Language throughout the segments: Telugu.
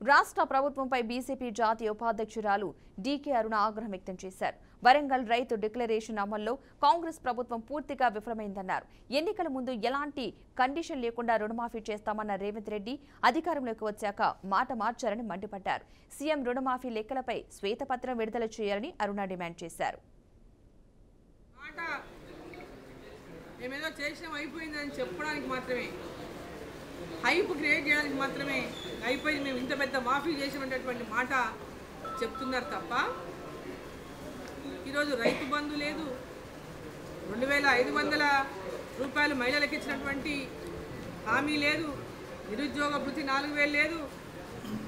రాష్ట్ర ప్రభుత్వంపై బీజేపీ జాతీయ ఉపాధ్యక్షురాలు డీకే అరుణ ఆగ్రహం వ్యక్తం చేశారు. వరంగల్ రైతు డిక్లరేషన్ అమల్లో కాంగ్రెస్ ప్రభుత్వం పూర్తిగా విఫలమైందన్నారు. ఎన్నికల ముందు ఎలాంటి కండిషన్ లేకుండా రుణమాఫీ చేస్తామన్న రేవంత్ రెడ్డి అధికారంలోకి వచ్చాక మాట మార్చారని మండిపడ్డారు. సీఎం రుణమాఫీ లెక్కలపై శ్వేతపత్రం విడుదల చేయాలని అరుణ డిమాండ్ చేశారు. హైప్ క్రియేట్ చేయడానికి మాత్రమే అయిపోయింది. మేము ఇంత పెద్ద మాఫీ చేసినటువంటి మాట చెప్తున్నారు తప్ప ఈరోజు రైతు బంధు లేదు, 2500 రూపాయలు మహిళలకు ఇచ్చినటువంటి హామీ లేదు, నిరుద్యోగ భృతి 4000 లేదు,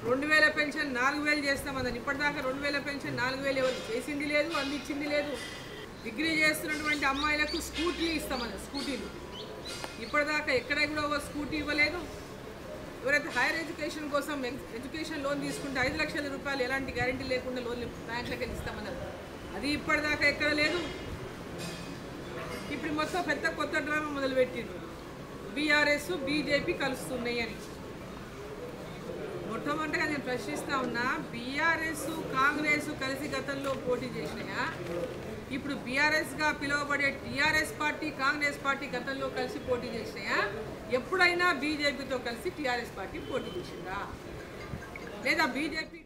2000 పెన్షన్ 4000 చేస్తామని ఇప్పటిదాకా 2000 పెన్షన్ 4000 ఎవరు చేసింది లేదు, అందించింది లేదు. డిగ్రీ చేస్తున్నటువంటి అమ్మాయిలకు స్కూటీలు ఇస్తామని స్కూటీలు ఇప్పటిదాకా ఎక్కడ కూడా ఒక స్కూటీ ఇవ్వలేదు. ఎవరైతే హైయర్ ఎడ్యుకేషన్ కోసం ఎడ్యుకేషన్ లోన్ తీసుకుంటే 5 లక్షల రూపాయలు ఎలాంటి గ్యారెంటీ లేకుండా లోన్లు బ్యాంకులకి ఇస్తామన్నారు, అది ఇప్పటిదాకా ఎక్కడ లేదు. ఇప్పుడు మొత్తం పెద్ద కొత్త డ్రామా మొదలుపెట్టిండ్రు, బీఆర్ఎస్ బీజేపీ కలుస్తున్నాయి అని. మొట్టమొదటిగా నేను ప్రశ్నిస్తా ఉన్నా, బీఆర్ఎస్ కాంగ్రెస్ కలిసి గతంలో పోటీ చేసినాయా? ఇప్పుడు బీఆర్ఎస్గా పిలువబడే టీఆర్ఎస్ పార్టీ కాంగ్రెస్ పార్టీ గతంలో కలిసి పోటీ చేసినాయా? ఎప్పుడైనా బీజేపీతో కలిసి టీఆర్ఎస్ పార్టీ పోటీ చేసిందా? లేదా బీజేపీ